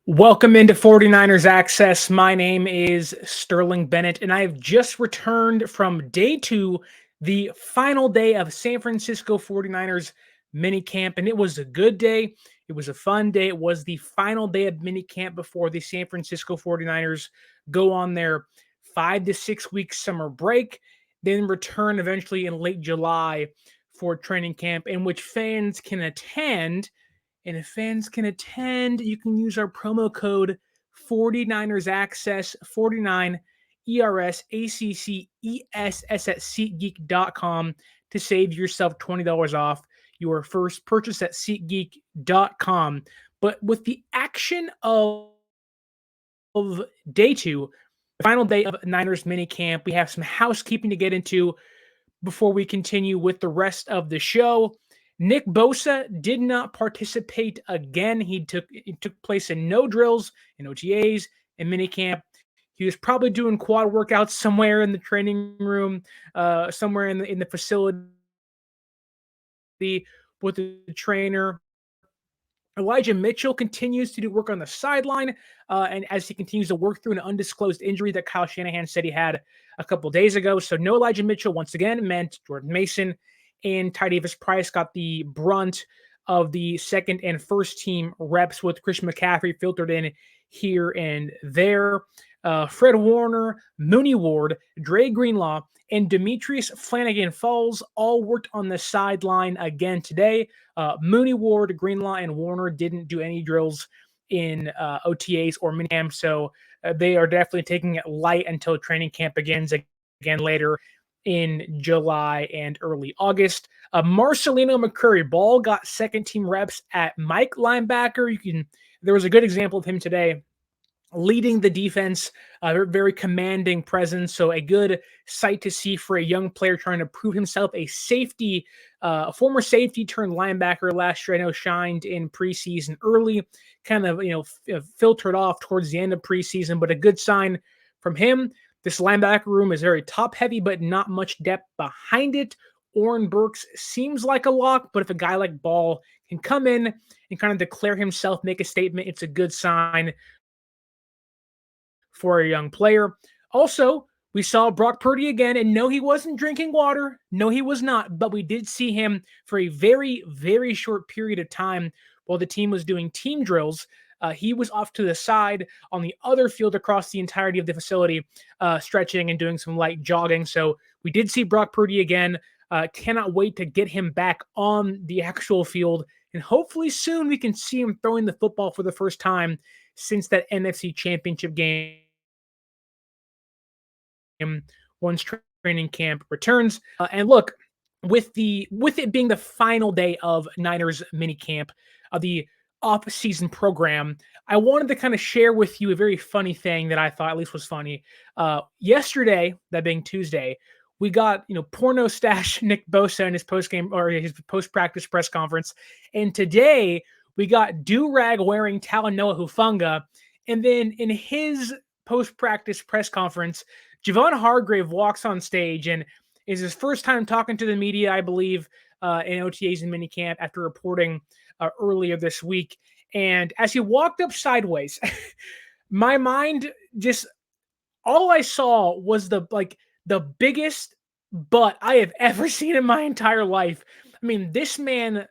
Welcome into 49ers Access. My name is Sterling Bennett, and I have just returned from day 2, the final day of San Francisco 49ers minicamp, and it was a good day. It was a fun day. It was the final day of minicamp before the San Francisco 49ers go on their 5 to 6 week summer break, then return eventually in late July for training camp, in which fans can attend. And if fans can attend, you can use our promo code 49ers Access, 49 ERS ACC ESS at SeatGeek.com to save yourself $20 off your first purchase at SeatGeek.com. But with the action of day 2, the final day of Niners minicamp, we have some housekeeping to get into before we continue with the rest of the show. Nick Bosa did not participate again. It took place in no drills, in OTAs, in minicamp. He was probably doing quad workouts somewhere in the training room, somewhere in the facility with the trainer. Elijah Mitchell continues to do work on the sideline, and as he continues to work through an undisclosed injury that Kyle Shanahan said he had a couple days ago. So no Elijah Mitchell once again, meant Jordan Mason and Ty Davis-Price got the brunt of the second and first team reps, with Christian McCaffrey filtered in here and there. Fred Warner, Mooney Ward, Dre Greenlaw, and Demetrius Flanagan-Falls all worked on the sideline again today. Mooney, Ward, Greenlaw, and Warner didn't do any drills in OTAs or minicamp, so they are definitely taking it light until training camp begins again later in July and early August. Marcelino McCurry Ball got second team reps at Mike linebacker. There was a good example of him today leading the defense, very commanding presence. So a good sight to see for a young player trying to prove himself. A safety, former safety turned linebacker last year. I know shined in preseason early, kind of filtered off towards the end of preseason, but a good sign from him. This linebacker room is very top heavy, but not much depth behind it. Oren Burks seems like a lock, but if a guy like Ball can come in and kind of declare himself, make a statement, it's a good sign for a young player. Also, we saw Brock Purdy again, and no, he wasn't drinking water. No, he was not, but we did see him for a very, very short period of time while the team was doing team drills. He was off to the side on the other field across the entirety of the facility, stretching and doing some light jogging. So we did see Brock Purdy again. Cannot wait to get him back on the actual field. And hopefully soon we can see him throwing the football for the first time since that NFC Championship game once training camp returns. And look, with it being the final day of Niners minicamp, the off-season program, I wanted to kind of share with you a very funny thing that I thought at least was funny. Yesterday, that being Tuesday, we got porno stash Nick Bosa in his post-game or his post-practice press conference, and today we got do-rag wearing Talanoa Hufanga, and then in his post-practice press conference, Javon Hargrave walks on stage and is his first time talking to the media, I believe, in OTAs and minicamp after reporting earlier this week. And as he walked up sideways, my mind just, all I saw was the biggest butt I have ever seen in my entire life. I mean, this man,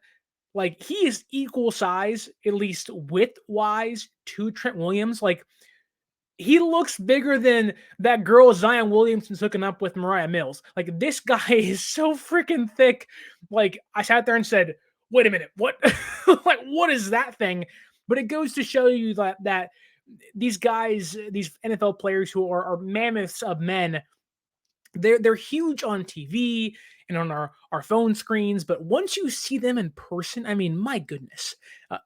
he is equal size, at least width-wise, to Trent Williams. He looks bigger than that girl Zion Williamson's hooking up with Mariah Mills. This guy is so freaking thick. I sat there and said, wait a minute, what? What is that thing? But it goes to show you that these guys, these NFL players who are mammoths of men, they're huge on TV and on our phone screens. But once you see them in person, I mean, my goodness,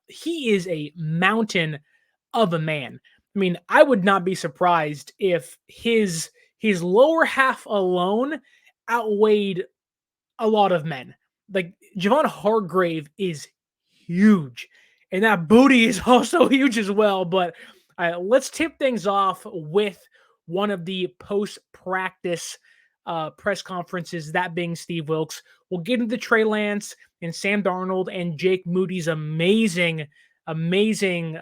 he is a mountain of a man. I mean, I would not be surprised if his lower half alone outweighed a lot of men. Like Javon Hargrave is huge, and that booty is also huge as well. But let's tip things off with one of the post practice press conferences, that being Steve Wilks. We'll get into Trey Lance and Sam Darnold and Jake Moody's amazing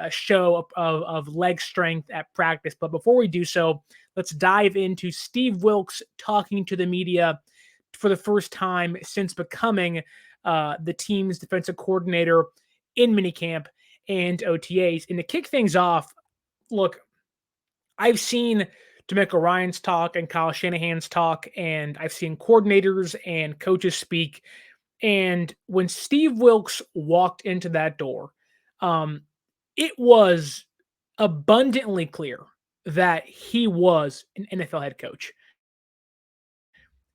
show of leg strength at practice. But before we do so, let's dive into Steve Wilks talking to the media for the first time since becoming the team's defensive coordinator in minicamp and OTAs. And to kick things off, look, I've seen DeMeco Ryans talk and Kyle Shanahan's talk, and I've seen coordinators and coaches speak. And when Steve Wilks walked into that door, it was abundantly clear that he was an NFL head coach,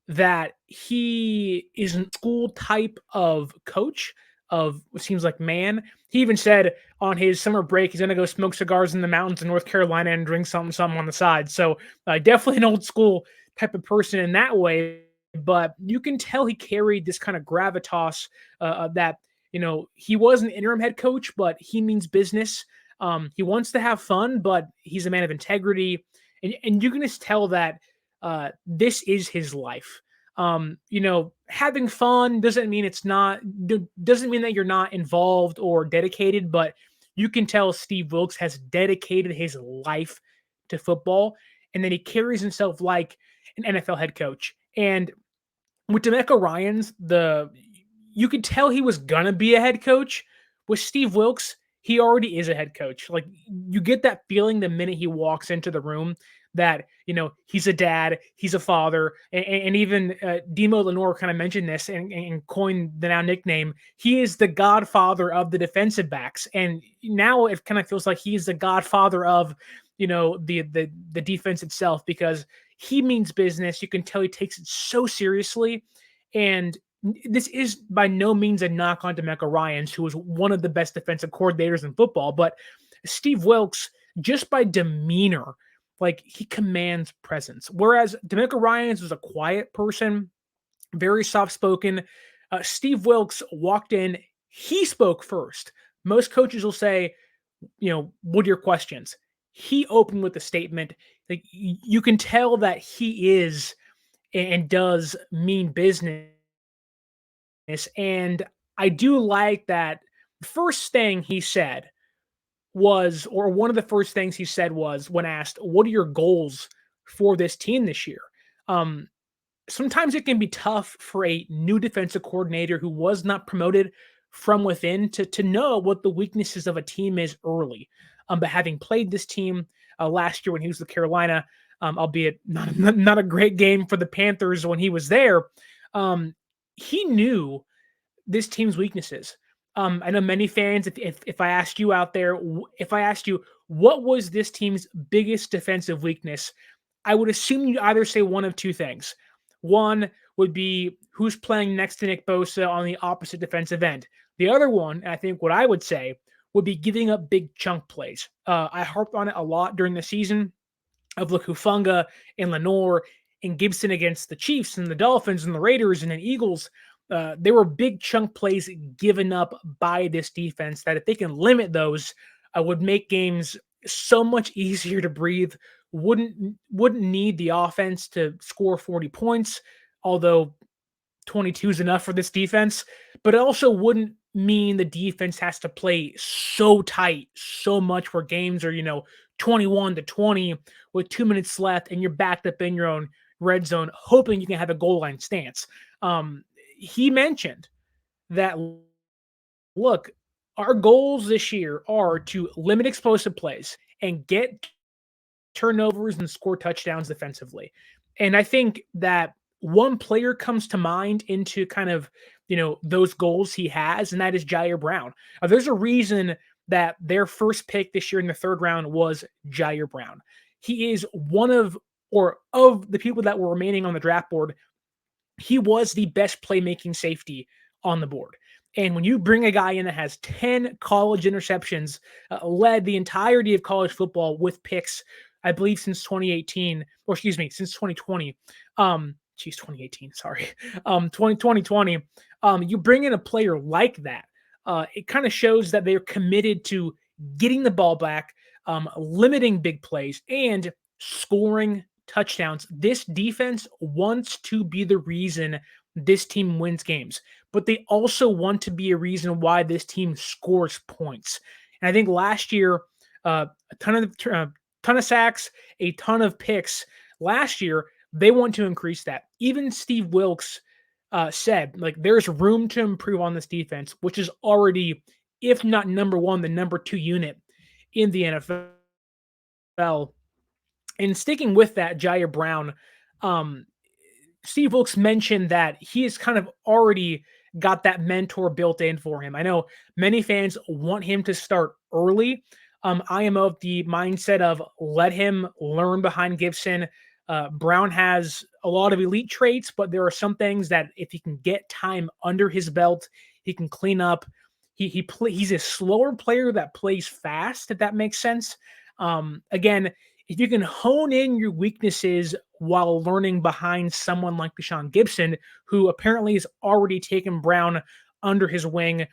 that he is a school type of coach, of what seems like man. He even said on his summer break he's going to go smoke cigars in the mountains in North Carolina and drink something on the side. So definitely an old school type of person in that way. But you can tell he carried this kind of gravitas that, he was an interim head coach, but he means business. He wants to have fun, but he's a man of integrity. And you can just tell that this is his life. Having fun doesn't mean that you're not involved or dedicated, but you can tell Steve Wilks has dedicated his life to football, and then he carries himself like an NFL head coach. And with DeMeco Ryans, you could tell he was gonna be a head coach. With Steve Wilks, he already is a head coach. Like, you get that feeling the minute he walks into the room that, he's a dad, he's a father, and even Deommodore Lenoir kind of mentioned this and coined the now nickname. He is the godfather of the defensive backs, and now it kind of feels like he's the godfather of, the defense itself, because he means business. You can tell he takes it so seriously, and this is by no means a knock on DeMeco Ryans, who is one of the best defensive coordinators in football, but Steve Wilks, just by demeanor, like, he commands presence. Whereas DeMeco Ryans was a quiet person, very soft-spoken. Steve Wilks walked in, he spoke first. Most coaches will say, what are your questions? He opened with a statement. Like, you can tell that he is and does mean business. And I do like that first thing he said was, or one of the first things he said was, when asked, what are your goals for this team this year? Sometimes it can be tough for a new defensive coordinator who was not promoted from within to know what the weaknesses of a team is early. But having played this team last year when he was with Carolina, albeit not a great game for the Panthers when he was there, he knew this team's weaknesses. I know many fans, if I asked you out there, if I asked you what was this team's biggest defensive weakness, I would assume you either say one of two things. One would be who's playing next to Nick Bosa on the opposite defensive end. The other one, and I think what I would say, would be giving up big chunk plays. I harped on it a lot during the season of Hufunga and Lenoir and Gibson against the Chiefs and the Dolphins and the Raiders and the Eagles. There were big chunk plays given up by this defense that if they can limit those, would make games so much easier to breathe. Wouldn't need the offense to score 40 points, although 22 is enough for this defense. But it also wouldn't mean the defense has to play so tight, so much where games are, 21-20 with 2 minutes left and you're backed up in your own red zone, hoping you can have a goal line stance. He mentioned that, look, our goals this year are to limit explosive plays and get turnovers and score touchdowns defensively. And I think that one player comes to mind into kind of, those goals he has, and that is Jair Brown. There's a reason that their first pick this year in the third round was Jair Brown. He is one of the people that were remaining on the draft board. He was the best playmaking safety on the board. And when you bring a guy in that has 10 college interceptions, led the entirety of college football with picks, I believe since 2018, or excuse me, since 2020. 2018, sorry. 2020. You bring in a player like that, it kind of shows that they're committed to getting the ball back, limiting big plays, and scoring touchdowns. This defense wants to be the reason this team wins games, but they also want to be a reason why this team scores points. And I think last year, a ton of sacks, a ton of picks. Last year, they want to increase that. Even Steve Wilks said, like, there's room to improve on this defense, which is already, if not number one, the number two unit in the NFL. And sticking with that, Jair Brown, um, Steve Wilks mentioned that he has kind of already got that mentor built in for him. I know many fans want him to start early. I am of the mindset of let him learn behind Gibson. Brown has a lot of elite traits, but there are some things that if he can get time under his belt, he can clean up. He's a slower player that plays fast, if that makes sense. Again, if you can hone in your weaknesses while learning behind someone like Deshaun Gibson, who apparently has already taken Brown under his wing.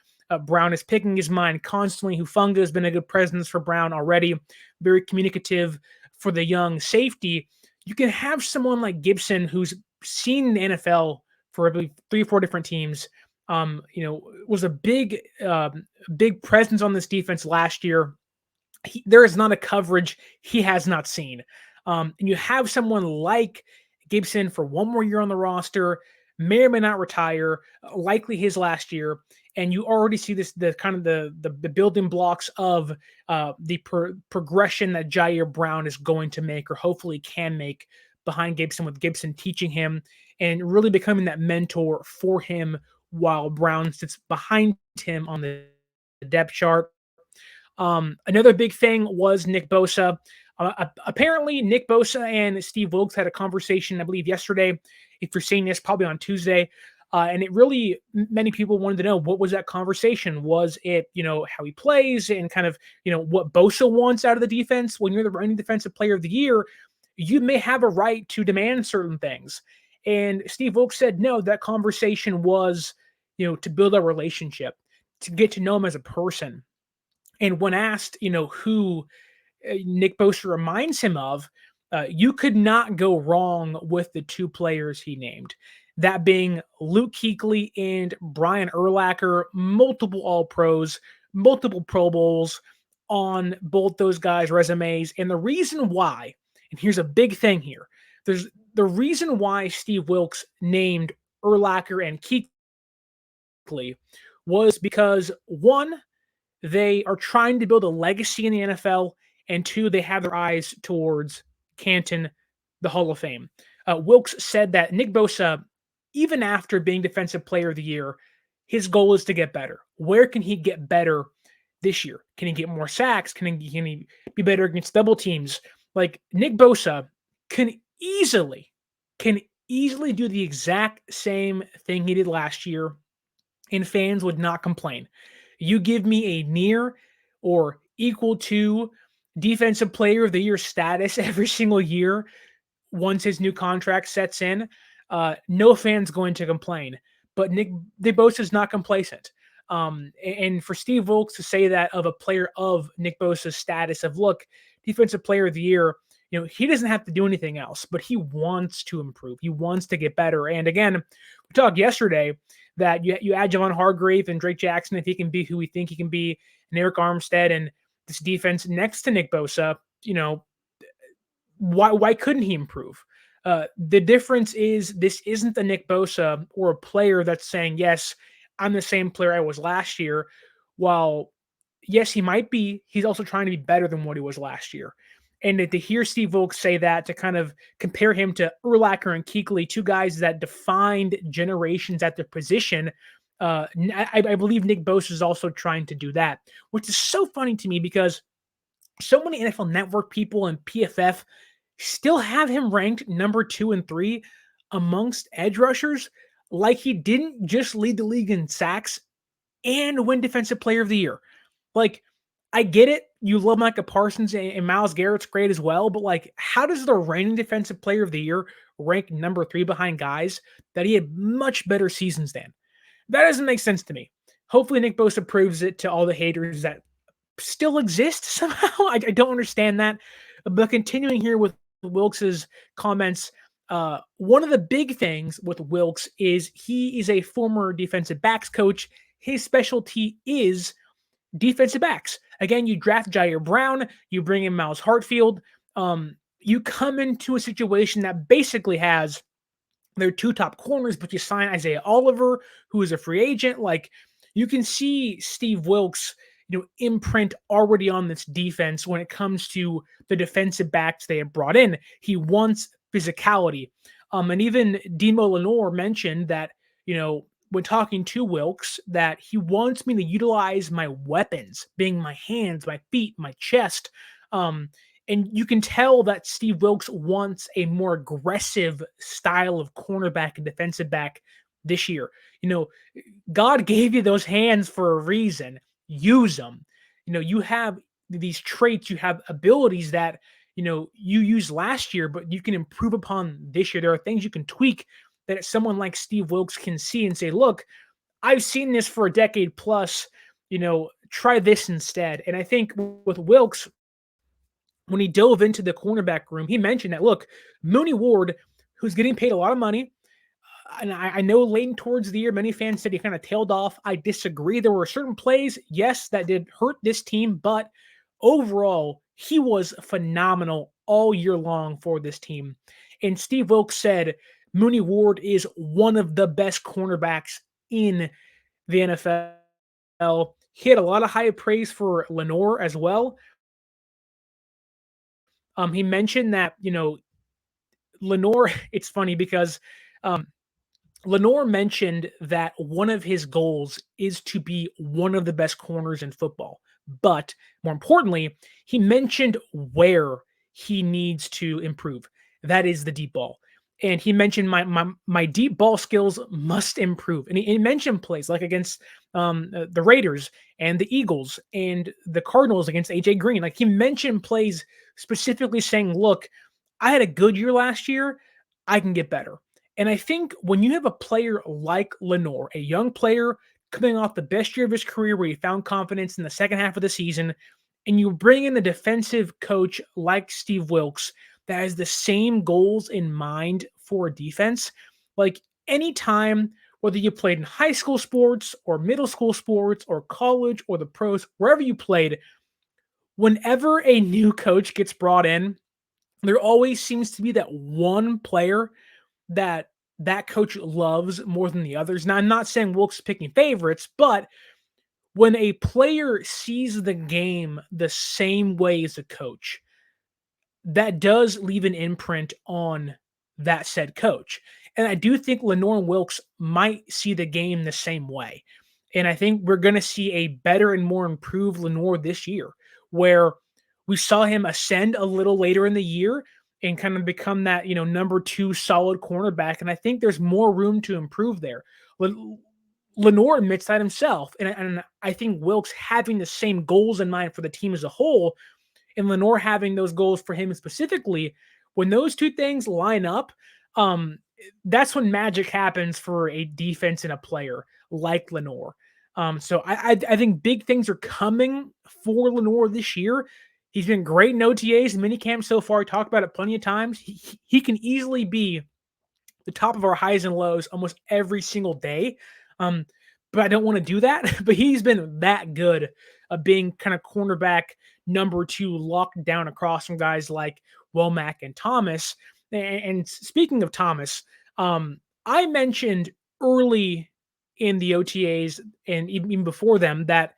Brown is picking his mind constantly. Hufanga has been a good presence for Brown already, very communicative for the young safety. You can have someone like Gibson who's seen the NFL for, I believe, 3 or 4 different teams. Was a big presence on this defense last year. There is not a coverage he has not seen. And you have someone like Gibson for one more year on the roster, may or may not retire, likely his last year. And you already see the building blocks of the progression that Jair Brown is going to make, or hopefully can make, behind Gibson, with Gibson teaching him and really becoming that mentor for him while Brown sits behind him on the depth chart. Another big thing was Nick Bosa. Apparently, Nick Bosa and Steve Wilks had a conversation, I believe, yesterday. If you're seeing this, probably on Tuesday. And it really, many people wanted to know, what was that conversation? Was it, how he plays and kind of, what Bosa wants out of the defense? When you're the reigning defensive player of the year, you may have a right to demand certain things. And Steve Wilks said, no, that conversation was, to build a relationship, to get to know him as a person. And when asked, who Nick Bosa reminds him of, you could not go wrong with the 2 players he named. That being Luke Kuechly and Brian Urlacher, multiple All-Pros, multiple Pro Bowls on both those guys' resumes. And the reason why, and here's a big thing here, there's the reason why Steve Wilks named Urlacher and Kuechly was because, one, they are trying to build a legacy in the NFL, and 2, they have their eyes towards Canton, the Hall of Fame. Wilks said that Nick Bosa, even after being Defensive Player of the Year, his goal is to get better. Where can he get better this year? Can he get more sacks? Can he be better against double teams? Like, Nick Bosa can easily do the exact same thing he did last year, and fans would not complain. You give me a near or equal to Defensive Player of the Year status every single year once his new contract sets in, no fan's going to complain. But Nick Bosa is not complacent. And for Steve Wilks to say that of a player of Nick Bosa's status of, look, Defensive Player of the Year, he doesn't have to do anything else, but he wants to improve. He wants to get better. And again, we talked yesterday that you add Javon Hargrave and Drake Jackson, if he can be who we think he can be, and Eric Armstead, and this defense next to Nick Bosa, why couldn't he improve? The difference is, this isn't the Nick Bosa or a player that's saying, yes, I'm the same player I was last year. While, yes, he might be, he's also trying to be better than what he was last year. And to hear Steve Wilks say that, to kind of compare him to Urlacher and Kuechly, 2 guys that defined generations at their position, I believe Nick Bosa is also trying to do that, which is so funny to me because so many NFL Network people and PFF still have him ranked number 2 and 3 amongst edge rushers, like he didn't just lead the league in sacks and win Defensive Player of the Year. Like, I get it. You love Micah Parsons and Myles Garrett's great as well, but like, how does the reigning Defensive Player of the Year rank number 3 behind guys that he had much better seasons than? That doesn't make sense to me. Hopefully, Nick Bosa proves it to all the haters that still exist somehow. I don't understand that. But continuing here with Wilks's comments, one of the big things with Wilks is he is a former defensive backs coach. His specialty is defensive backs. Again, you draft Jair Brown, you bring in Miles Hartfield. You come into a situation that basically has their 2 top corners, but you sign Isaiah Oliver, who is a free agent. Like, you can see Steve Wilks, imprint already on this defense when it comes to the defensive backs they have brought in. He wants physicality. And even Deommodore Lenoir mentioned that, when talking to Wilks, that he wants me to utilize my weapons, being my hands, my feet, my chest. And you can tell that Steve Wilks wants a more aggressive style of cornerback and defensive back this year. God gave you those hands for a reason. Use them. You have these traits, you have abilities that, you used last year, but you can improve upon this year. There are things you can tweak that someone like Steve Wilks can see and say, look, I've seen this for a decade plus, try this instead. And I think with Wilks, when he dove into the cornerback room, he mentioned that, look, Moody Ward, who's getting paid a lot of money, and I know late towards the year, many fans said he kind of tailed off. I disagree. There were certain plays, yes, that did hurt this team, but overall, he was phenomenal all year long for this team. And Steve Wilks said Moody Ward is one of the best cornerbacks in the NFL. He had a lot of high praise for Lenoir as well. He mentioned that, Lenoir, it's funny because Lenoir mentioned that one of his goals is to be one of the best corners in football. But more importantly, he mentioned where he needs to improve. That is the deep ball. And he mentioned my deep ball skills must improve. And he mentioned plays like against the Raiders and the Eagles and the Cardinals against AJ Green. Like, he mentioned plays specifically saying, look, I had a good year last year. I can get better. And I think when you have a player like Lenoir, a young player coming off the best year of his career where he found confidence in the second half of the season, and you bring in a defensive coach like Steve Wilks that has the same goals in mind for a defense, like anytime, whether you played in high school sports or middle school sports or college or the pros, wherever you played, whenever a new coach gets brought in, there always seems to be that one player that coach loves more than the others. Now, I'm not saying Wilks is picking favorites, but when a player sees the game the same way as a coach, that does leave an imprint on that said coach. And I do think Lenoir and Wilks might see the game the same way. And I think we're going to see a better and more improved Lenoir this year, where we saw him ascend a little later in the year and kind of become that, number 2 solid cornerback. And I think there's more room to improve there. Lenoir admits that himself. And I think Wilks having the same goals in mind for the team as a whole, and Lenoir having those goals for him specifically, when those two things line up, that's when magic happens for a defense and a player like Lenoir. So I think big things are coming for Lenoir this year. He's been great in OTAs and minicamp so far. I talked about it plenty of times. He can easily be the top of our highs and lows almost every single day. But I don't want to do that. But he's been that good of being kind of cornerback number 2, locked down across from guys like Womack and Thomas. And speaking of Thomas, I mentioned early in the OTAs and even before them that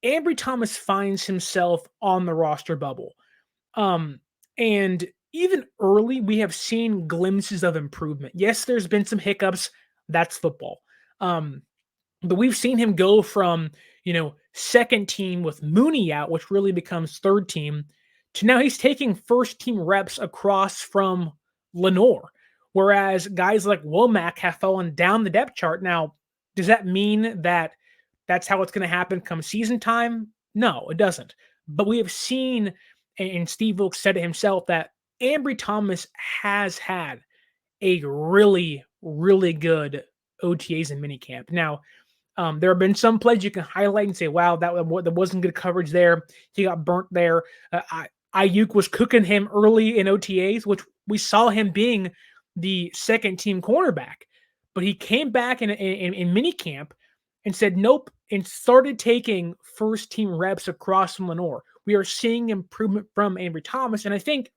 Ambry Thomas finds himself on the roster bubble. And even early, we have seen glimpses of improvement. Yes, there's been some hiccups. That's football. But we've seen him go from, second team with Mooney out, which really becomes third team, to now he's taking first team reps across from Lenoir. Whereas guys like Womack have fallen down the depth chart. Now, does that mean that that's how it's going to happen come season time? No, it doesn't. But we have seen, and Steve Wilks said it himself, that Ambry Thomas has had a really, really good OTAs and minicamp. Now, there have been some plays you can highlight and say, wow, that wasn't good coverage there. He got burnt there. Ayuk was cooking him early in OTAs, which we saw him being the second team cornerback. But he came back in minicamp and said, nope, and started taking first team reps across from Lenoir. We are seeing improvement from Ambry Thomas. And I think,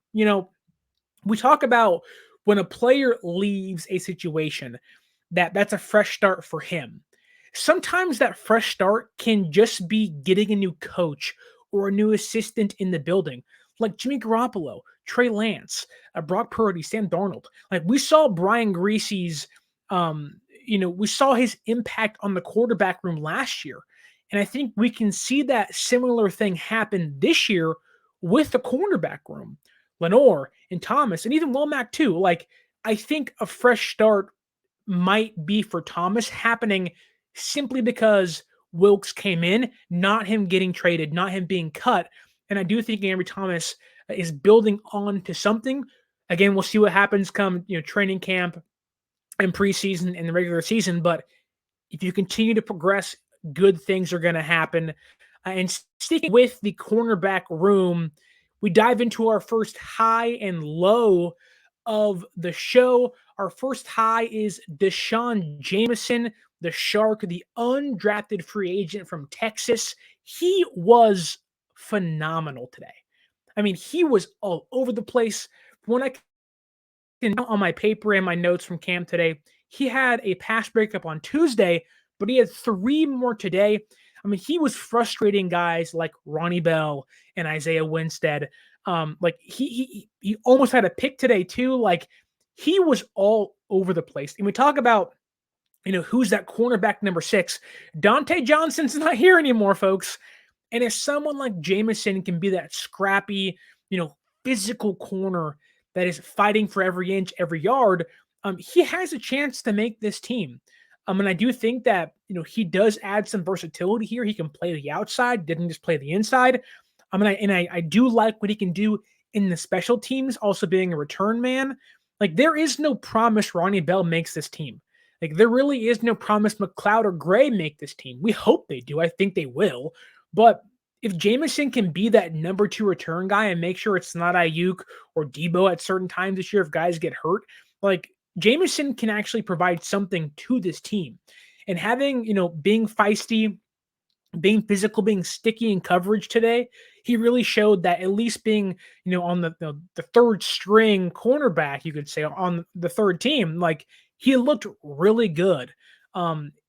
we talk about when a player leaves a situation, that's a fresh start for him. Sometimes that fresh start can just be getting a new coach or a new assistant in the building, like Jimmy Garoppolo, Trey Lance, Brock Purdy, Sam Darnold. Like we saw Brian Greasy's, we saw his impact on the quarterback room last year. And I think we can see that similar thing happen this year with the cornerback room. Lenoir and Thomas, and even Womack too. Like, I think a fresh start might be for Thomas happening simply because Wilks came in, not him getting traded, not him being cut. And I do think Ambry Thomas is building on to something. Again, we'll see what happens come training camp and preseason and the regular season. But if you continue to progress, good things are going to happen. And sticking with the cornerback room, we dive into our first high and low of the show. Our first high is Deshaun Jameson, the Shark, the undrafted free agent from Texas. He was phenomenal today. I mean, he was all over the place. When I can count on my paper and my notes from camp today, he had a pass breakup on Tuesday, but he had 3 more today. I mean, he was frustrating guys like Ronnie Bell and Isaiah Winstead. Like he almost had a pick today too. Like he was all over the place. And we talk about, who's that cornerback number 6? Dante Johnson's not here anymore, folks. And if someone like Jameson can be that scrappy, physical corner that is fighting for every inch, every yard, he has a chance to make this team. And I do think that, he does add some versatility here. He can play the outside, didn't just play the inside. I do like what he can do in the special teams, also being a return man. Like, there is no promise Ronnie Bell makes this team. Like, there really is no promise McLeod or Gray make this team. We hope they do. I think they will. But if Jameson can be that number 2 return guy and make sure it's not Ayuk or Debo at certain times this year if guys get hurt, like, Jameson can actually provide something to this team. And having, being feisty, being physical, being sticky in coverage today, he really showed that at least being, on the third string cornerback, you could say, on the third team, like he looked really good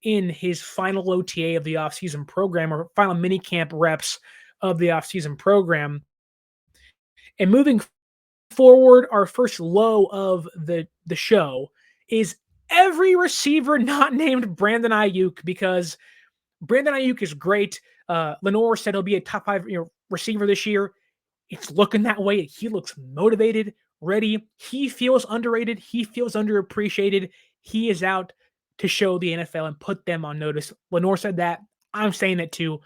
in his final OTA of the offseason program or final minicamp reps of the offseason program. And moving forward, our first low of the show is every receiver not named Brandon Ayuk, because Brandon Ayuk is great. Lenoir said he'll be a top 5 receiver this year. It's looking that way. He looks motivated, ready. He feels underrated. He feels underappreciated. He is out to show the NFL and put them on notice. Lenoir said that. I'm saying it too.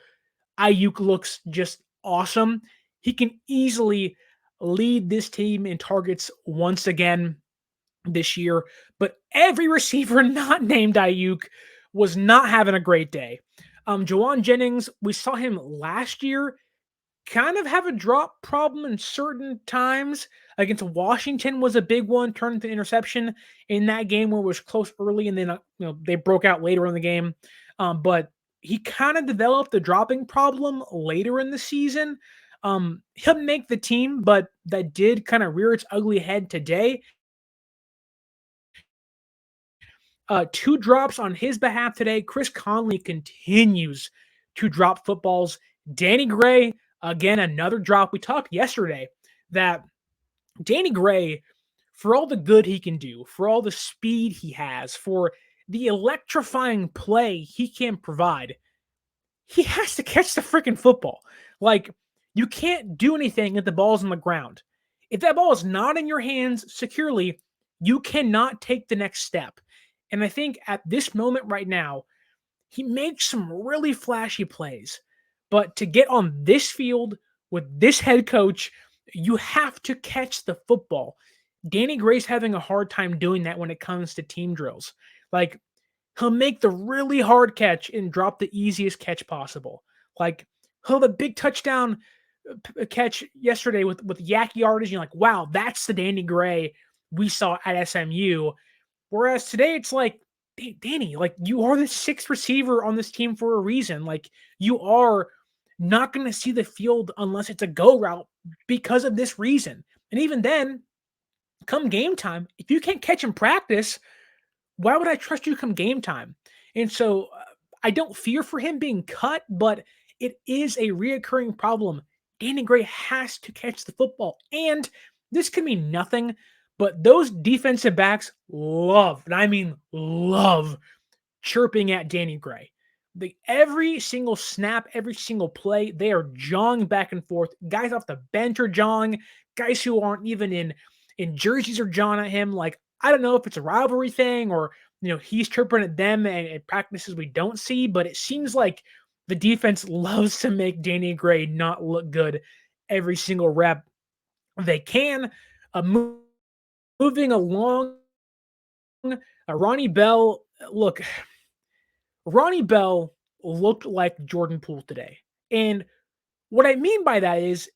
Ayuk looks just awesome. He can easily lead this team in targets once again this year. But every receiver not named Ayuk was not having a great day. Jawan Jennings, we saw him last year kind of have a drop problem in certain times. Against Washington was a big one, turned into interception in that game where it was close early and then they broke out later in the game. But he kind of developed the dropping problem later in the season. He'll make the team, but that did kind of rear its ugly head today. 2 drops on his behalf today. Chris Conley continues to drop footballs. Danny Gray, again, another drop. We talked yesterday that Danny Gray, for all the good he can do, for all the speed he has, for the electrifying play he can provide, he has to catch the freaking football. Like, you can't do anything if the ball's on the ground. If that ball is not in your hands securely, you cannot take the next step. And I think at this moment right now, He makes some really flashy plays. But to get on this field with this head coach, you have to catch the football. Danny Gray's having a hard time doing that when it comes to team drills. Like, he'll make the really hard catch and drop the easiest catch possible. Like, he'll have a big touchdown catch yesterday with yak yardage. You're like, wow, that's the Danny Gray we saw at SMU. Whereas today it's like, Danny, like, you are the sixth receiver on this team for a reason. Like, you are not going to see the field unless it's a go route because of this reason. And even then, come game time, if you can't catch in practice, why would I trust you come game time? And so I don't fear for him being cut, but it is a reoccurring problem. Danny Gray has to catch the football. And this could mean nothing, but those defensive backs love, and I mean love, chirping at Danny Gray. Every single snap, every single play, they are jawing back and forth. Guys off the bench are jawing. Guys who aren't even in jerseys are jawing at him. Like, I don't know if it's a rivalry thing or he's chirping at them and practices we don't see, but it seems like the defense loves to make Danny Gray not look good every single rep they can. Moving along, Ronnie Bell. Look, Ronnie Bell looked like Jordan Poole today. And what I mean by that is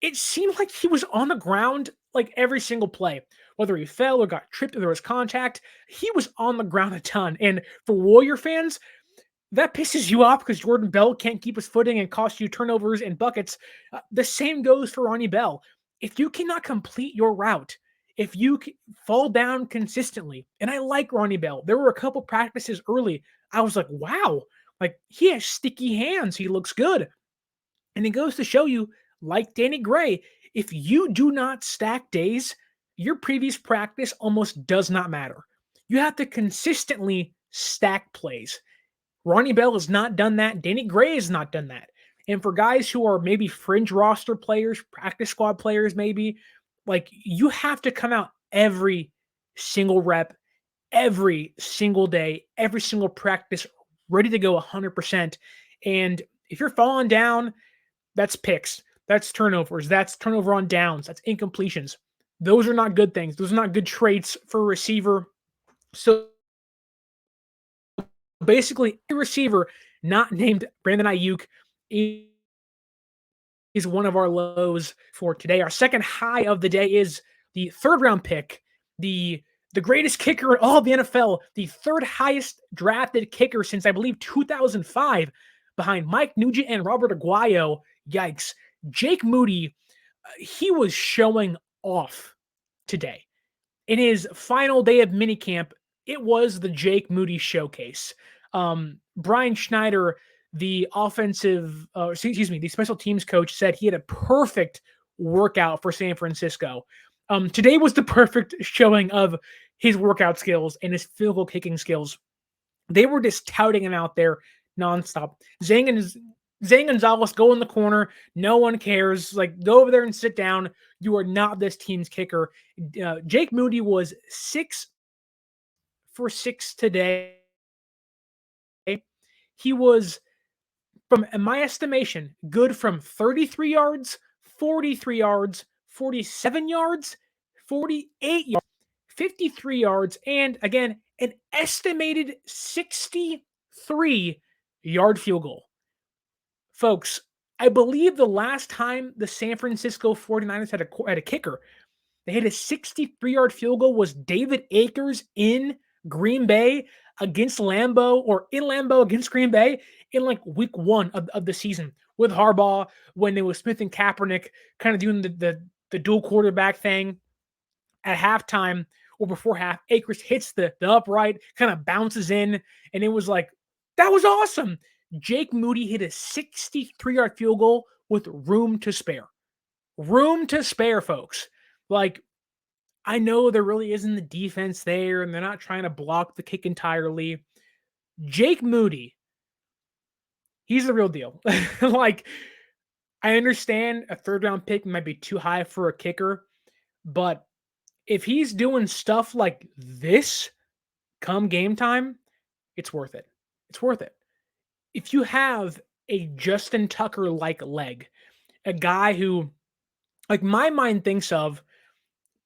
it seemed like he was on the ground like every single play. Whether he fell or got tripped or there was contact, he was on the ground a ton. And for Warrior fans, that pisses you off because Jordan Bell can't keep his footing and cost you turnovers and buckets. The same goes for Ronnie Bell. If you cannot complete your route, if you fall down consistently, and I like Ronnie Bell, there were a couple practices early. I was like, wow, like he has sticky hands. He looks good. And it goes to show you, like Danny Gray, if you do not stack days, your previous practice almost does not matter. You have to consistently stack plays. Ronnie Bell has not done that. Danny Gray has not done that. And for guys who are maybe fringe roster players, practice squad players, maybe, like, you have to come out every single rep, every single day, every single practice, ready to go 100%. And if you're falling down, that's picks, that's turnovers, that's turnover on downs, that's incompletions. Those are not good things. Those are not good traits for a receiver. So basically, a receiver not named Brandon Ayuk is one of our lows for today. Our second high of the day is the third round pick, the greatest kicker in all of the NFL, the third highest drafted kicker since I believe 2005, behind Mike Nugent and Robert Aguayo. Yikes. Jake Moody, he was showing off today. In his final day of minicamp, it was the Jake Moody showcase. Brian Schneider, the the special teams coach, said he had a perfect workout for San Francisco. Today was the perfect showing of his workout skills and his field goal kicking skills. They were just touting him out there nonstop. Zane Gonzalez, go in the corner. No one cares. Like, go over there and sit down. You are not this team's kicker. Jake Moody was 6 for 6 today. He was, from in my estimation, good from 33 yards, 43 yards, 47 yards, 48 yards, 53 yards, and again, an estimated 63-yard field goal. Folks, I believe the last time the San Francisco 49ers had a kicker, they hit a 63-yard field goal, was David Akers in Green Bay against Lambeau, or in Lambeau against Green Bay in like week 1 of the season with Harbaugh, when they was Smith and Kaepernick kind of doing the dual quarterback thing at halftime or before half. Akers hits the upright, kind of bounces in, and it was like, that was awesome. Jake Moody hit a 63-yard field goal with room to spare. Room to spare, folks. Like, I know there really isn't the defense there, and they're not trying to block the kick entirely. Jake Moody, he's the real deal. Like, I understand a third-round pick might be too high for a kicker, but if he's doing stuff like this come game time, it's worth it. It's worth it. If you have a Justin Tucker-like leg, a guy who, like my mind thinks of,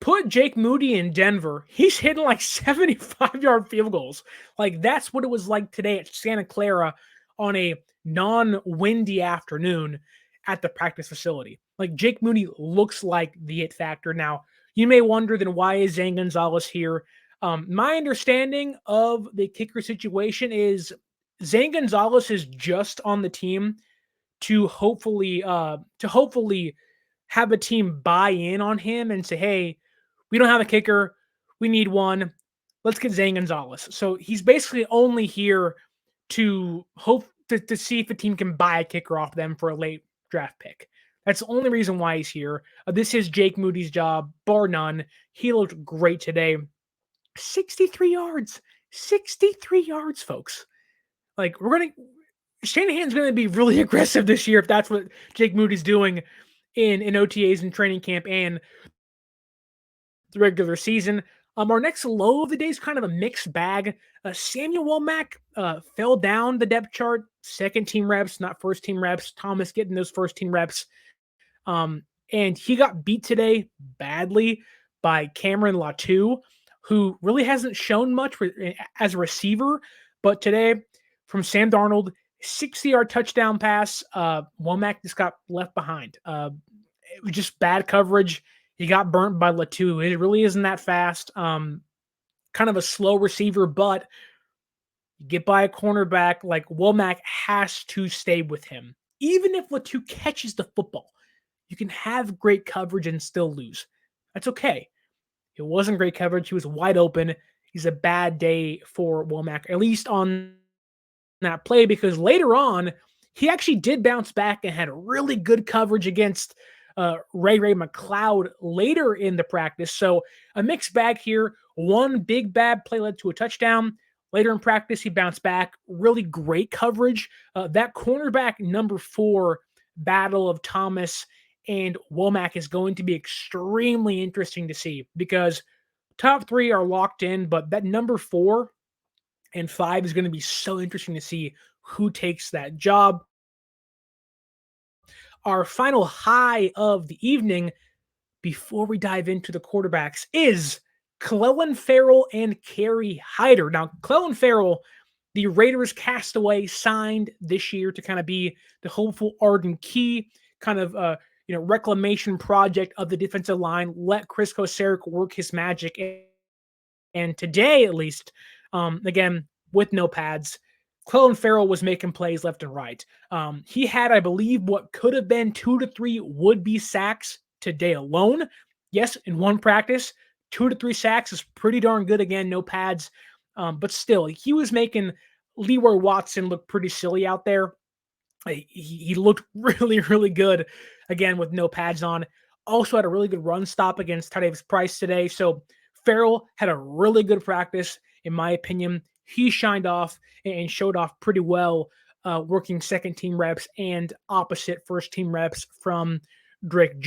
put Jake Moody in Denver, he's hitting like 75-yard field goals. Like that's what it was like today at Santa Clara on a non-windy afternoon at the practice facility. Like Jake Moody looks like the it factor. Now, you may wonder then why is Zane Gonzalez here? My understanding of the kicker situation is Zane Gonzalez is just on the team to hopefully have a team buy in on him and say, hey, we don't have a kicker. We need one. Let's get Zane Gonzalez. So he's basically only here to hope to see if a team can buy a kicker off them for a late draft pick. That's the only reason why he's here. This is Jake Moody's job, bar none. He looked great today. 63 yards. 63 yards, folks. Like, Shanahan's going to be really aggressive this year if that's what Jake Moody's doing in OTAs and training camp and the regular season. Our next low of the day is kind of a mixed bag. Samuel Womack fell down the depth chart, second team reps, not first team reps. Thomas getting those first team reps. And he got beat today badly by Cameron Latu, who really hasn't shown much as a receiver. But today, from Sam Darnold, 60-yard touchdown pass. Womack just got left behind. It was just bad coverage. He got burnt by Latu. It really isn't that fast. Kind of a slow receiver, but you get by a cornerback like Womack has to stay with him. Even if Latu catches the football, you can have great coverage and still lose. That's okay. It wasn't great coverage. He was wide open. He's a bad day for Womack, at least on that play, because later on, he actually did bounce back and had really good coverage against Ray McLeod later in the practice. So a mixed bag here. One big bad play led to a touchdown. Later in practice, he bounced back. Really great coverage. That cornerback number 4 battle of Thomas and Womack is going to be extremely interesting to see because top 3 are locked in, but that number 4 and 5 is going to be so interesting to see who takes that job. Our final high of the evening before we dive into the quarterbacks is Clelin Ferrell and Kerry Hyder. Now, Clelin Ferrell, the Raiders castaway, signed this year to kind of be the hopeful Arden Key kind of reclamation project of the defensive line. Let Chris Kosaric work his magic. And today, at least, again, with no pads, Clelin Ferrell was making plays left and right. He had, I believe, what could have been 2 to 3 would-be sacks today alone. Yes, in one practice, 2 to 3 sacks is pretty darn good. Again, no pads. But still, he was making Leroy Watson look pretty silly out there. He looked really, really good, again, with no pads on. Also had a really good run stop against Tydavis Price today. So Ferrell had a really good practice, in my opinion. He shined off and showed off pretty well, working second-team reps and opposite first-team reps from Drake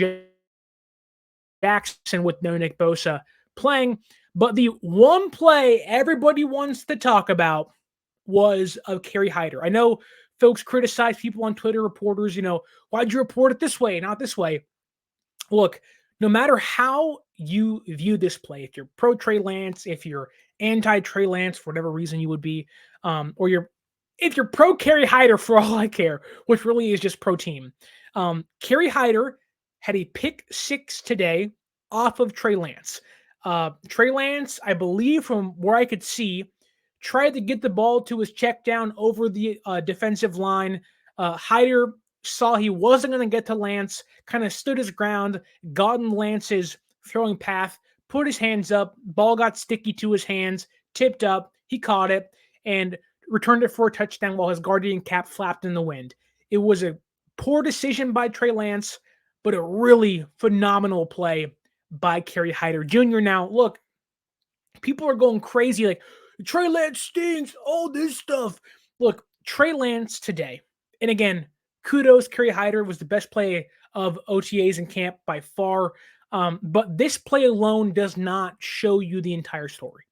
Jackson with no Nick Bosa playing. But the one play everybody wants to talk about was of Kerry Hyder. I know folks criticize people on Twitter, reporters, why'd you report it this way, not this way? Look, no matter how you view this play, if you're pro Trey Lance, if you're anti Trey Lance for whatever reason you would be, or if you're pro Kerry Hyder for all I care, which really is just pro team. Kerry Hyder had a pick 6 today off of Trey Lance. Trey Lance, I believe from where I could see, tried to get the ball to his check down over the defensive line. Hyder saw he wasn't going to get to Lance, kind of stood his ground, got in Lance's throwing path, put his hands up, ball got sticky to his hands, tipped up, he caught it, and returned it for a touchdown while his guardian cap flapped in the wind. It was a poor decision by Trey Lance, but a really phenomenal play by Kerry Hyder Jr. Now, look, people are going crazy like, Trey Lance stinks, all this stuff. Look, Trey Lance today, and again, kudos, Kerry Hyder was the best play of OTAs in camp by far. But this play alone does not show you the entire story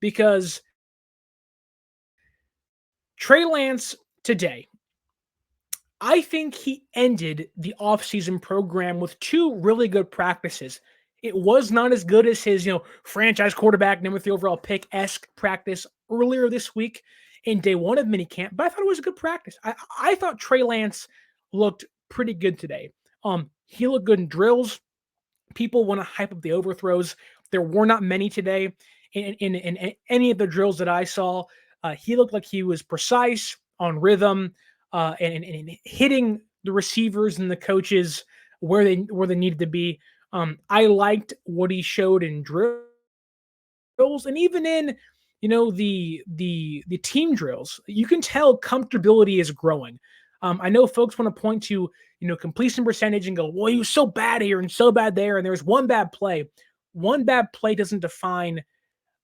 because Trey Lance today, I think he ended the offseason program with two really good practices. It was not as good as his, franchise quarterback, number 3 overall pick-esque practice earlier this week in day one of minicamp, but I thought it was a good practice. I thought Trey Lance looked pretty good today. He looked good in drills. People want to hype up the overthrows. There were not many today in any of the drills that I saw. He looked like he was precise, on rhythm, and hitting the receivers and the coaches where they needed to be. I liked what he showed in drills and even in the team drills. You can tell comfortability is growing. I know folks want to point to completion percentage and go, well, he was so bad here and so bad there, and there's one bad play. One bad play doesn't define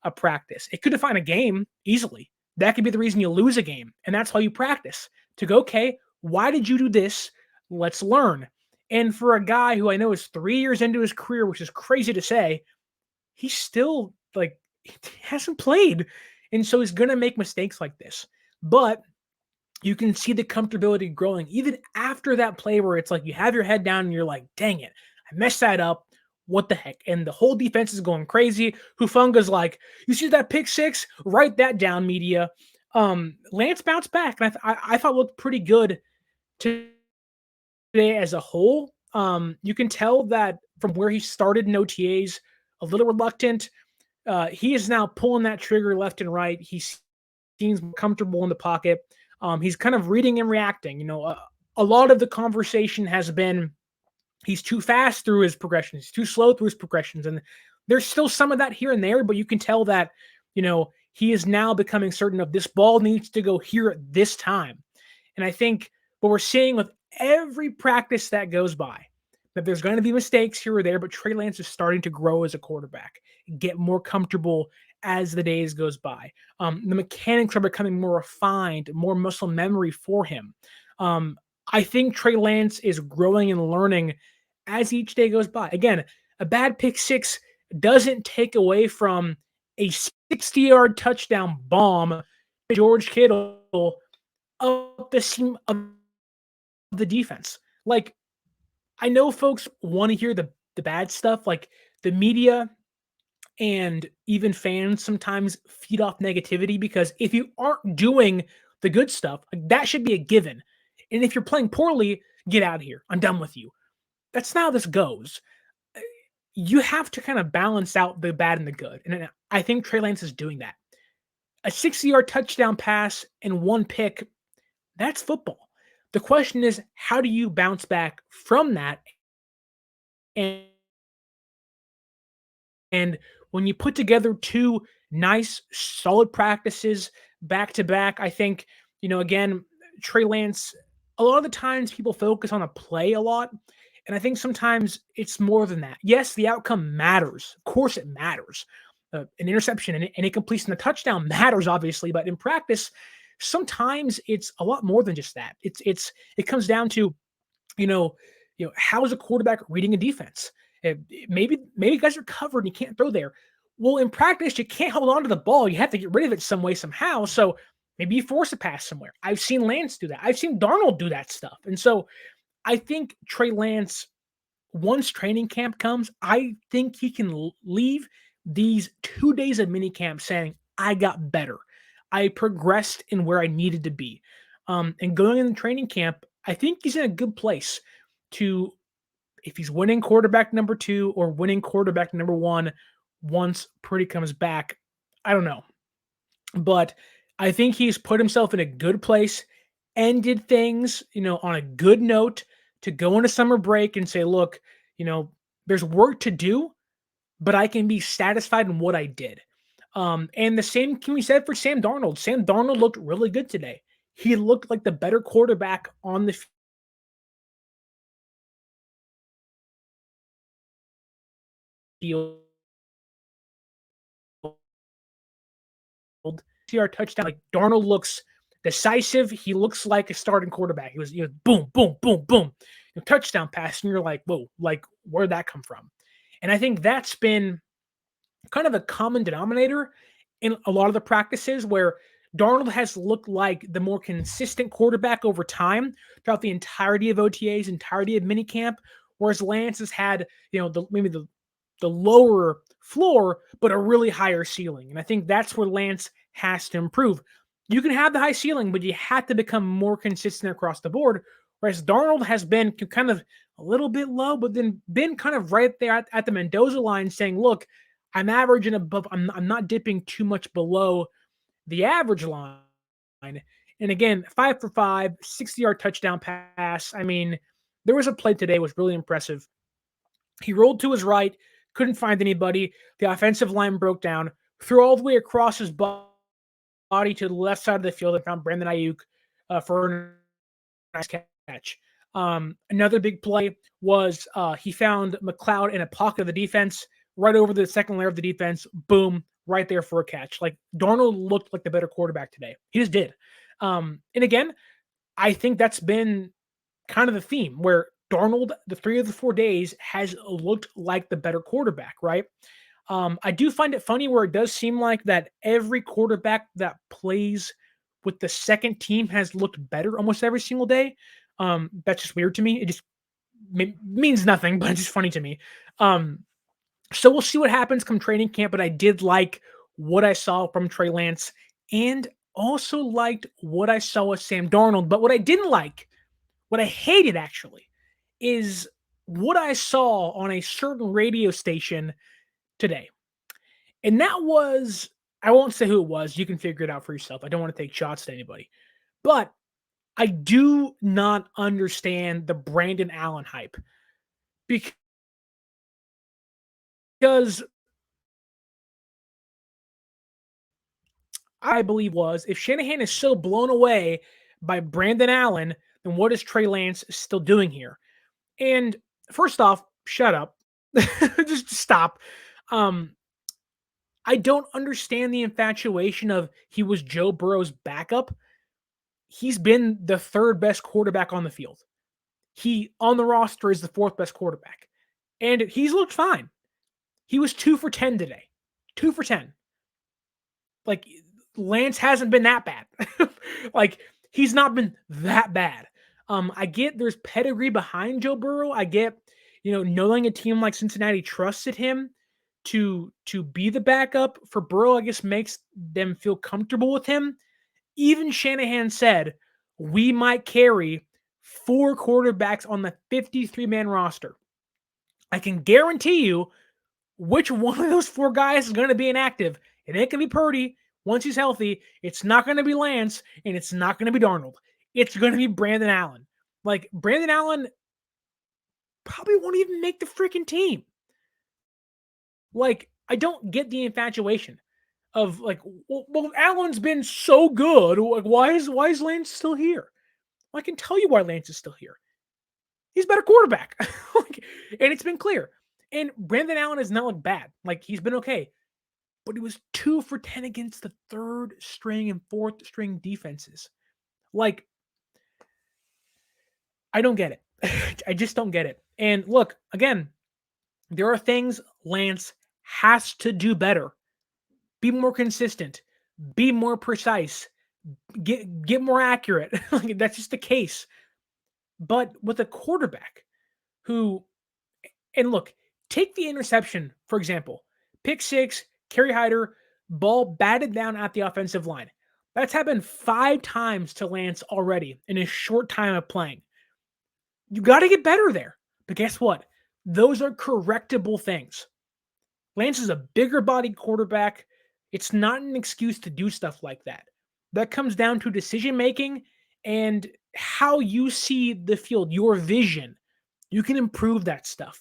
a practice. It could define a game easily. That could be the reason you lose a game, and that's how you practice. To go, okay, why did you do this? Let's learn. And for a guy who I know is 3 years into his career, which is crazy to say, he's still like he hasn't played, and so he's gonna make mistakes like this. But you can see the comfortability growing even after that play where it's like you have your head down and you're like, dang it, I messed that up. What the heck? And the whole defense is going crazy. Hufunga's like, you see that pick six? Write that down, media. Lance bounced back, and I thought looked pretty good today as a whole. You can tell that from where he started in OTAs, a little reluctant. He is now pulling that trigger left and right. He seems comfortable in the pocket. He's kind of reading and reacting. A lot of the conversation has been he's too fast through his progressions, he's too slow through his progressions, and there's still some of that here and there. But you can tell that he is now becoming certain of this ball needs to go here at this time. And I think what we're seeing with every practice that goes by, that there's going to be mistakes here or there, but Trey Lance is starting to grow as a quarterback, get more comfortable as the days goes by. The mechanics are becoming more refined, more muscle memory for him. I think Trey Lance is growing and learning as each day goes by. Again, a bad pick six doesn't take away from a 60-yard touchdown bomb to George Kittle up the seam of the defense. Like, I know folks want to hear the bad stuff, like the media and even fans sometimes feed off negativity, because if you aren't doing the good stuff, like, that should be a given. And if you're playing poorly, get out of here. I'm done with you. That's not how this goes. You have to kind of balance out the bad and the good. And I think Trey Lance is doing that. A 60-yard touchdown pass and one pick, that's football. The question is, how do you bounce back from that? And when you put together two nice, solid practices back to back, I think, again, Trey Lance, a lot of the times people focus on a play a lot. And I think sometimes it's more than that. Yes, the outcome matters. Of course it matters. An interception and any completion, a touchdown matters, obviously. But in practice, sometimes it's a lot more than just that. It comes down to, how's a quarterback reading a defense? Maybe guys are covered and you can't throw there. Well, in practice, you can't hold on to the ball. You have to get rid of it some way, somehow. So maybe you force a pass somewhere. I've seen Lance do that. I've seen Darnold do that stuff. And so I think Trey Lance, once training camp comes, I think he can leave these 2 days of minicamp saying, I got better. I progressed in where I needed to be. And going in the training camp, I think he's in a good place to, if he's winning quarterback number 2 or winning quarterback number 1 once Purdy comes back, I don't know. But I think he's put himself in a good place, ended things, on a good note to go into summer break and say, look, there's work to do, but I can be satisfied in what I did. And the same can be said for Sam Darnold. Sam Darnold looked really good today. He looked like the better quarterback on the field. See our touchdown. Like, Darnold looks decisive. He looks like a starting quarterback. He was, boom, boom, boom, boom, touchdown pass, and you're like, whoa, like, where'd that come from? And I think that's been kind of a common denominator in a lot of the practices where Darnold has looked like the more consistent quarterback over time throughout the entirety of OTAs, entirety of minicamp, whereas Lance has had, maybe the lower floor, but a really higher ceiling. And I think that's where Lance has to improve. You can have the high ceiling, but you have to become more consistent across the board. Whereas Darnold has been kind of a little bit low, but then been kind of right there at the Mendoza line saying, look, I'm averaging above, I'm not dipping too much below the average line. And again, 5 for 5, 60-yard touchdown pass. I mean, there was a play today was really impressive. He rolled to his right, couldn't find anybody. The offensive line broke down, threw all the way across his body to the left side of the field and found Brandon Ayuk for a nice catch. Another big play was he found McLeod in a pocket of the defense, right over the second layer of the defense. Boom, right there for a catch. Like Darnold looked like the better quarterback today. He just did. And again, I think that's been kind of the theme where Darnold, the 3 of the 4 days, has looked like the better quarterback, right? I do find it funny where it does seem like that every quarterback that plays with the second team has looked better almost every single day. That's just weird to me. It just means nothing, but it's just funny to me. So we'll see what happens come training camp, but I did like what I saw from Trey Lance and also liked what I saw with Sam Darnold. But what I didn't like, what I hated actually, is what I saw on a certain radio station today. And that was, I won't say who it was. You can figure it out for yourself. I don't want to take shots to anybody. But I do not understand the Brandon Allen hype because I believe was if Shanahan is so blown away by Brandon Allen, then what is Trey Lance still doing here? And first off, shut up. Just stop. Um, I don't understand the infatuation of he was Joe Burrow's backup. He's been the third best quarterback on the field. He on the roster is the fourth best quarterback. And he's looked fine. He was 2 for 10 today. 2 for 10. Like Lance hasn't been that bad. Like he's not been that bad. I get there's pedigree behind Joe Burrow. I get, knowing a team like Cincinnati trusted him to be the backup for Burrow, I guess makes them feel comfortable with him. Even Shanahan said we might carry 4 quarterbacks on the 53-man roster. I can guarantee you which one of those 4 guys is going to be inactive. It ain't going to be Purdy once he's healthy. It's not going to be Lance, and it's not going to be Darnold. It's going to be Brandon Allen. Like, Brandon Allen probably won't even make the freaking team. Like, I don't get the infatuation of, like, well Allen's been so good. Like, why is Lance still here? Well, I can tell you why Lance is still here. He's a better quarterback. And it's been clear. And Brandon Allen has not looked bad. Like, he's been okay. But he was 2 for 10 against the third string and fourth string defenses. Like, I don't get it. I just don't get it. And look, again, there are things Lance has to do better. Be more consistent. Be more precise. Get more accurate. Like, that's just the case. But with a quarterback who, and look, take the interception, for example. Pick 6, Kerry Hyder, ball batted down at the offensive line. That's happened 5 times to Lance already in a short time of playing. You got to get better there. But guess what? Those are correctable things. Lance is a bigger bodied quarterback. It's not an excuse to do stuff like that. That comes down to decision making and how you see the field, your vision. You can improve that stuff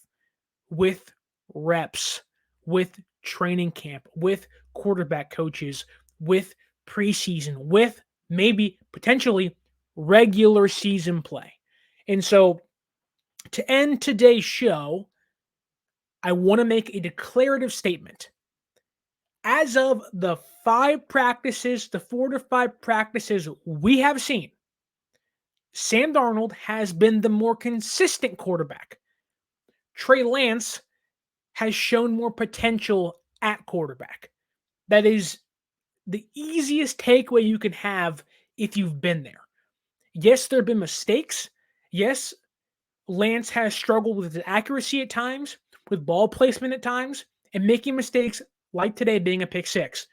with reps, with training camp, with quarterback coaches, with preseason, with maybe potentially regular season play. And so to end today's show, I want to make a declarative statement. As of the 5 practices, the 4 to 5 practices we have seen, Sam Darnold has been the more consistent quarterback. Trey Lance has shown more potential at quarterback. That is the easiest takeaway you can have if you've been there. Yes, there have been mistakes. Yes, Lance has struggled with his accuracy at times, with ball placement at times, and making mistakes like today being a pick six.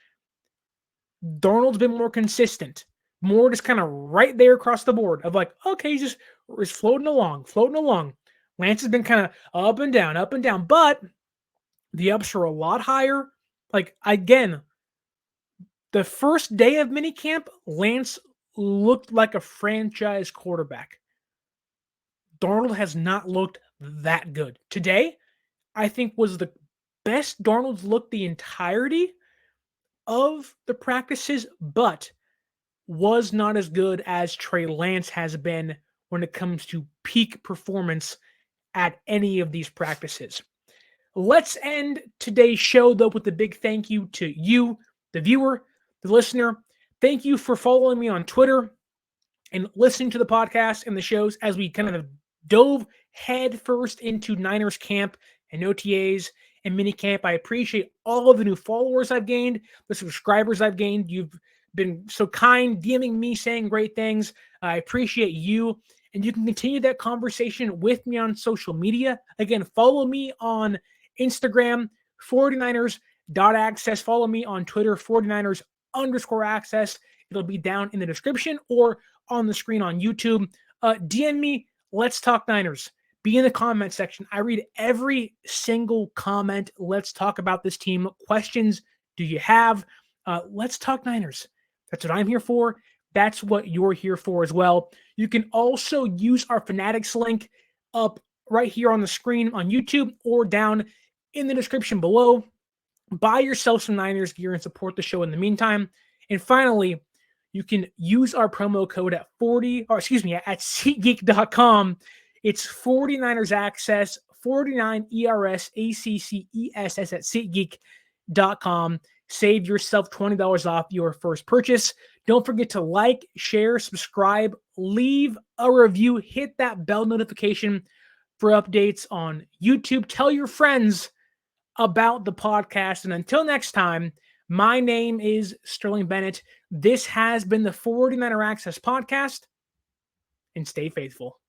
Darnold's been more consistent, more just kind of right there across the board of like, okay, he's floating along, floating along. Lance has been kind of up and down, but the ups are a lot higher. Like, again, the first day of minicamp, Lance looked like a franchise quarterback. Darnold has not looked that good. Today, I think, was the best Darnold's looked the entirety of the practices, but was not as good as Trey Lance has been when it comes to peak performance at any of these practices. Let's end today's show, though, with a big thank you to you, the viewer, the listener. Thank you for following me on Twitter and listening to the podcast and the shows as we kind of dove headfirst into Niners camp and OTAs and minicamp. I appreciate all of the new followers I've gained, the subscribers I've gained. You've been so kind, DMing me, saying great things. I appreciate you. And you can continue that conversation with me on social media. Again, follow me on Instagram, 49ers.access. Follow me on Twitter, 49ers_access. It'll be down in the description or on the screen on YouTube. DM me. Let's talk Niners. Be in the comment section. I read every single comment. Let's talk about this team. What questions do you have? Let's talk Niners. That's what I'm here for. That's what you're here for as well. You can also use our Fanatics link up right here on the screen on YouTube or down in the description below. Buy yourself some Niners gear and support the show in the meantime. And finally, you can use our promo code at SeatGeek.com. It's 49ers Access, 49ERSACCESS at SeatGeek.com. Save yourself $20 off your first purchase. Don't forget to like, share, subscribe, leave a review, hit that bell notification for updates on YouTube. Tell your friends about the podcast. And until next time, my name is Sterling Bennett. This has been the 49er Access Podcast, and stay faithful.